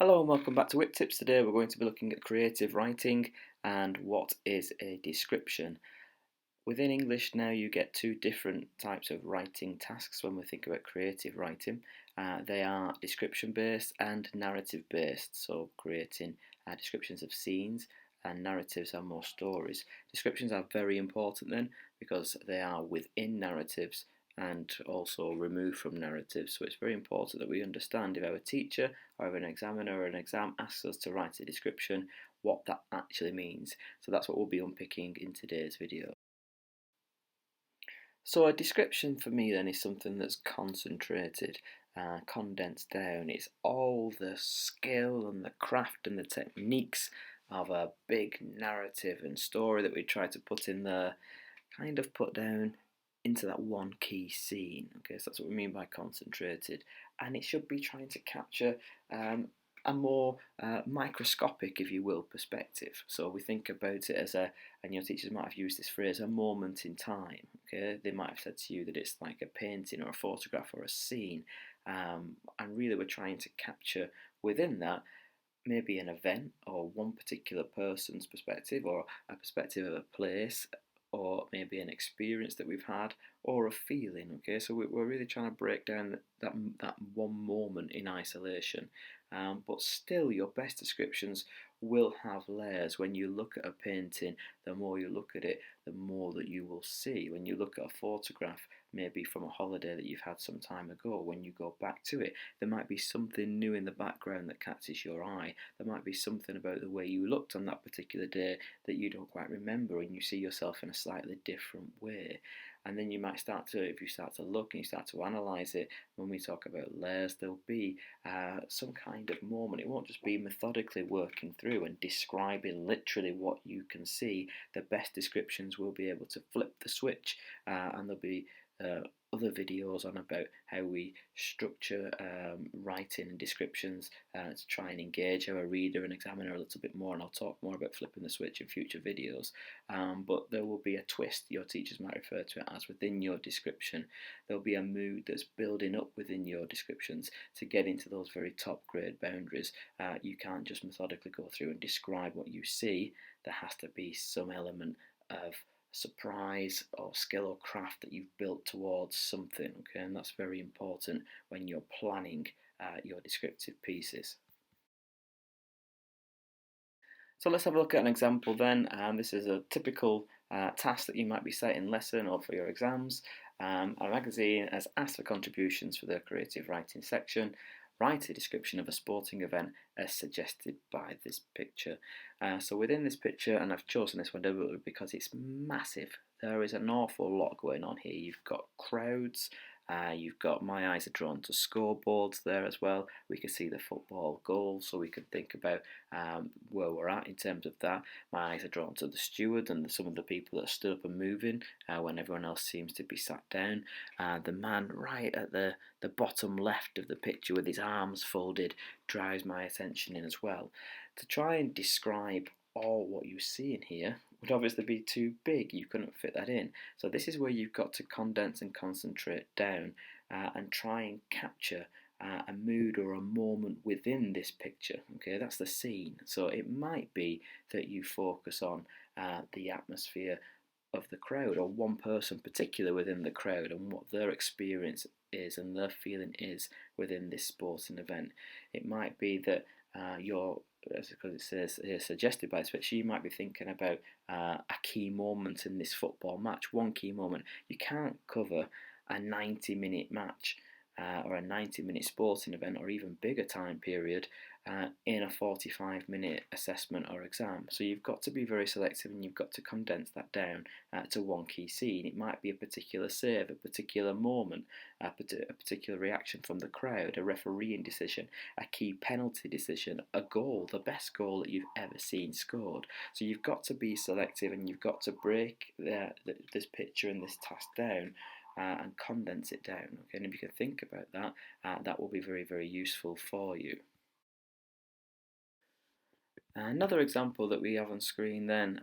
Hello and welcome back to Whit Tips. Today we're going to be looking at creative writing and what is a description. Within English now you get two different types of writing tasks when we think about creative writing. They are description based and narrative based, so creating descriptions of scenes, and narratives are more stories. Descriptions are very important then because they are within narratives and also removed from narratives, so it's very important that we understand if our teacher or if an examiner or an exam asks us to write a description, what that actually means. So that's what we'll be unpicking in today's video. So a description for me then is something that's concentrated, condensed down. It's all the skill and the craft and the techniques of a big narrative and story that we try to put in there, kind of put down into that one key scene. Okay, so that's what we mean by concentrated, and it should be trying to capture a more microscopic, if you will, perspective. So we think about it as and your teachers might have used this phrase, a moment in time. Okay, they might have said to you that it's like a painting or a photograph or a scene, and really we're trying to capture within that maybe an event or one particular person's perspective or a perspective of a place or maybe an experience that we've had or a feeling. Okay, so we're really trying to break down that one moment in isolation, but still your best descriptions will have layers. When you look at a painting, the more you look at it, the more that you will see. When you look at a photograph, maybe from a holiday that you've had some time ago, when you go back to it, there might be something new in the background that catches your eye. There might be something about the way you looked on that particular day that you don't quite remember, and you see yourself in a slightly different way. And then you might start to, if you start to look and you start to analyse it, when we talk about layers, there'll be some kind of moment. It won't just be methodically working through and describing literally what you can see. The best descriptions will be able to flip the switch, and there'll be other videos on about how we structure writing and descriptions to try and engage our reader and examiner a little bit more, and I'll talk more about flipping the switch in future videos. But there will be a twist, your teachers might refer to it as, within your description. There'll be a mood that's building up within your descriptions to get into those very top grade boundaries. You can't just methodically go through and describe what you see. There has to be some element of surprise or skill or craft that you've built towards something, okay, and that's very important when you're planning your descriptive pieces. So let's have a look at an example then. This is a typical task that you might be set in lesson or for your exams. A magazine has asked for contributions for their creative writing section. Write a description of a sporting event as suggested by this picture. So within this picture, and I've chosen this one deliberately because it's massive, there is an awful lot going on here. You've got crowds, you've got, my eyes are drawn to scoreboards there as well. We can see the football goal, so we can think about where we're at in terms of that. My eyes are drawn to the steward and some of the people that are stood up and moving when everyone else seems to be sat down. The man right at the bottom left of the picture with his arms folded drives my attention in as well. To try and describe all what you see in here would obviously be too big. You couldn't fit that in. So this is where you've got to condense and concentrate down and try and capture a mood or a moment within this picture. Okay, that's the scene. So it might be that you focus on the atmosphere of the crowd or one person particular within the crowd and what their experience is and their feeling is within this sporting event. It might be that because it says here suggested by this picture, you might be thinking about a key moment in this football match, one key moment. You can't cover a 90-minute match or a 90-minute sporting event or even bigger time period in a 45-minute assessment or exam. So you've got to be very selective and you've got to condense that down to one key scene. It might be a particular save, a particular moment, a particular reaction from the crowd, a refereeing decision, a key penalty decision, a goal, the best goal that you've ever seen scored. So you've got to be selective and you've got to break this picture and this task down and condense it down. Okay, and if you can think about that, that will be very, very useful for you. Another example that we have on screen then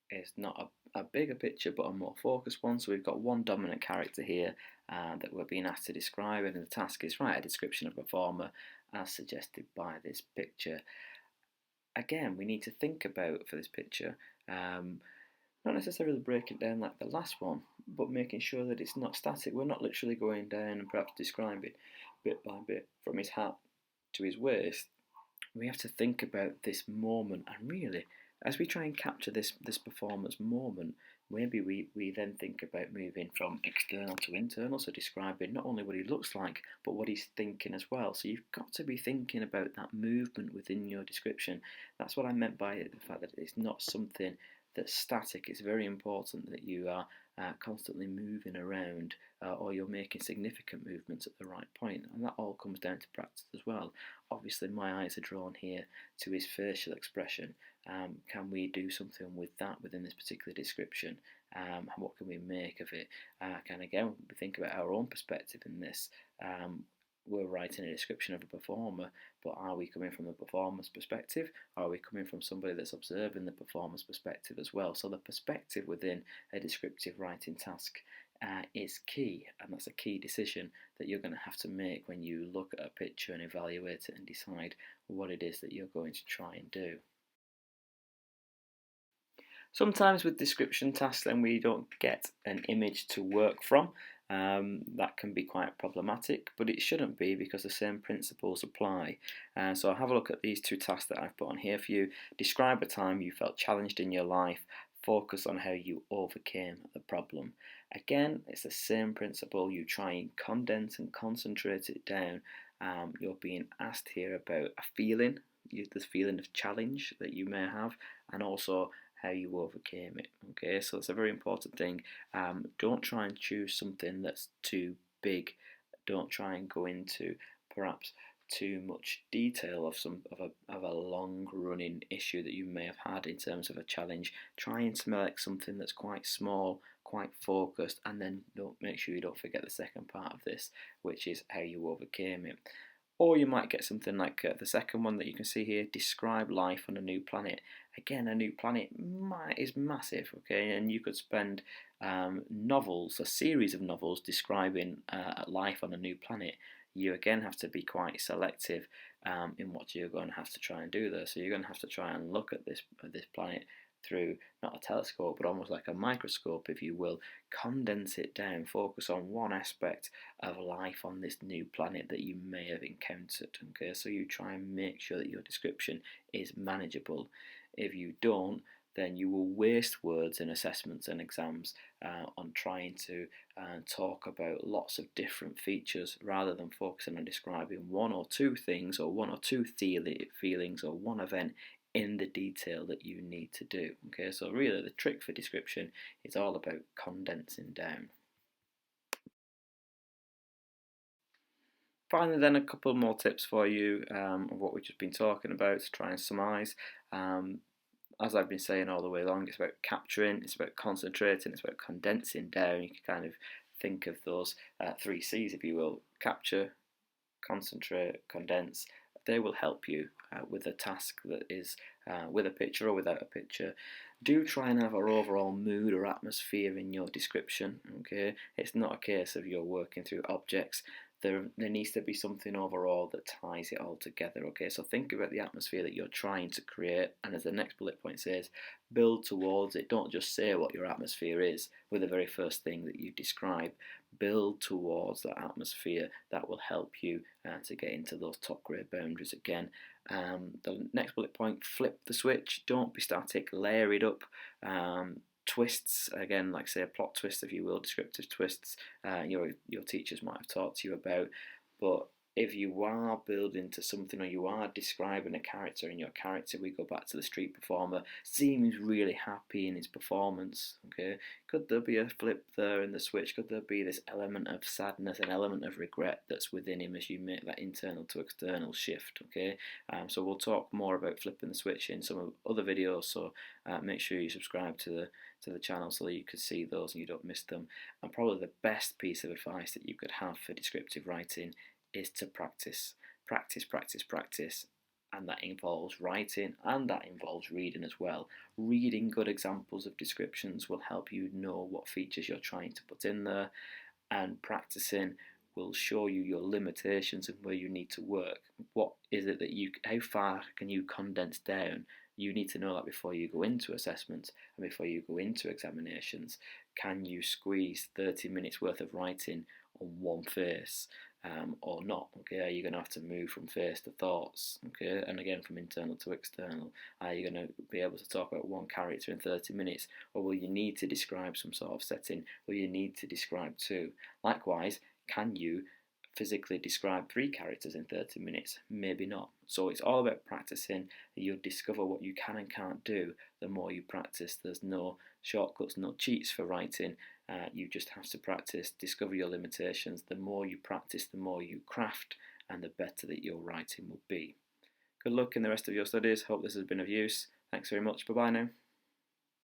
is not a bigger picture but a more focused one. So we've got one dominant character here that we're being asked to describe, and the task is write a description of a performer as suggested by this picture. Again, we need to think about, for this picture, not necessarily break it down like the last one, but making sure that it's not static. We're not literally going down and perhaps describing bit by bit from his hat to his waist. We have to think about this moment, and really, as we try and capture this performance moment, maybe we then think about moving from external to internal, so describing not only what he looks like, but what he's thinking as well. So you've got to be thinking about that movement within your description. That's what I meant by it, the fact that it's not something that's static. It's very important that you are constantly moving around, or you're making significant movements at the right point, and that all comes down to practice as well. Obviously my eyes are drawn here to his facial expression. Can we do something with that within this particular description? What can we make of it? Can again we think about our own perspective in this? We're writing a description of a performer, but are we coming from the performer's perspective, or are we coming from somebody that's observing the performer's perspective as well? So the perspective within a descriptive writing task is key, and that's a key decision that you're going to have to make when you look at a picture and evaluate it and decide what it is that you're going to try and do. Sometimes with description tasks then we don't get an image to work from. That can be quite problematic, but it shouldn't be, because the same principles apply. So have a look at these two tasks that I've put on here for you. Describe a time you felt challenged in your life. Focus on how you overcame the problem. Again, it's the same principle. You try and condense and concentrate it down. You're being asked here about a feeling, this feeling of challenge that you may have, and also how you overcame it. Okay, so it's a very important thing. Don't try and choose something that's too big. Don't try and go into perhaps too much detail of a long running issue that you may have had in terms of a challenge. Try and select something that's quite small, quite focused, and then make sure you don't forget the second part of this, which is how you overcame it. Or you might get something like the second one that you can see here, describe life on a new planet. Again, a new planet is massive, okay, and you could spend novels, a series of novels describing life on a new planet. You again have to be quite selective in what you're going to have to try and do there. So you're going to have to try and look at this planet through not a telescope, but almost like a microscope, if you will. Condense it down, focus on one aspect of life on this new planet that you may have encountered. Okay, so you try and make sure that your description is manageable. If you don't, then you will waste words in assessments and exams on trying to talk about lots of different features, rather than focusing on describing one or two things, or one or two feelings, or one event in the detail that you need to do. Okay, so really the trick for description is all about condensing down. Finally then, a couple more tips for you of what we've just been talking about to try and summarise. As I've been saying all the way along, it's about capturing, it's about concentrating, it's about condensing down. You can kind of think of those 3 C's, if you will: capture, concentrate, condense. They will help you with a task that is with a picture or without a picture. Do try and have an overall mood or atmosphere in your description. Okay, it's not a case of you're working through objects. There needs to be something overall that ties it all together. Okay, so think about the atmosphere that you're trying to create, and as the next bullet point says, build towards it. Don't just say what your atmosphere is with the very first thing that you describe. Build towards that atmosphere. That will help you to get into those top grade boundaries again. The next bullet point, flip the switch. Don't be static, layer it up. Twists, again, like say a plot twist, if you will, descriptive twists, your teachers might have taught you about. But if you are building to something, or you are describing a character, and your character, we go back to the street performer, seems really happy in his performance, okay, could there be a flip there in the switch? Could there be this element of sadness, an element of regret that's within him as you make that internal to external shift? Okay, so we'll talk more about flipping the switch in some other videos, so make sure you subscribe to the channel so that you can see those and you don't miss them. And probably the best piece of advice that you could have for descriptive writing is to practice. Practice, practice, practice. and that involves writing and that involves reading as well. Reading good examples of descriptions will help you know what features you're trying to put in there, and practicing will show you your limitations and where you need to work. What is it that how far can you condense down? You need to know that before you go into assessments and before you go into examinations. Can you squeeze 30 minutes worth of writing on one face? Or not? Okay, you're going to have to move from face to thoughts. Okay, and again from internal to external. Are you going to be able to talk about one character in 30 minutes, or will you need to describe some sort of setting? Will you need to describe two? Likewise, can you physically describe three characters in 30 minutes? Maybe not. So it's all about practicing. You'll discover what you can and can't do the more you practice. There's no shortcuts, no cheats for writing. You just have to practice, discover your limitations. The more you practice, the more you craft, and the better that your writing will be. Good luck in the rest of your studies. Hope this has been of use. Thanks very much. Bye bye now.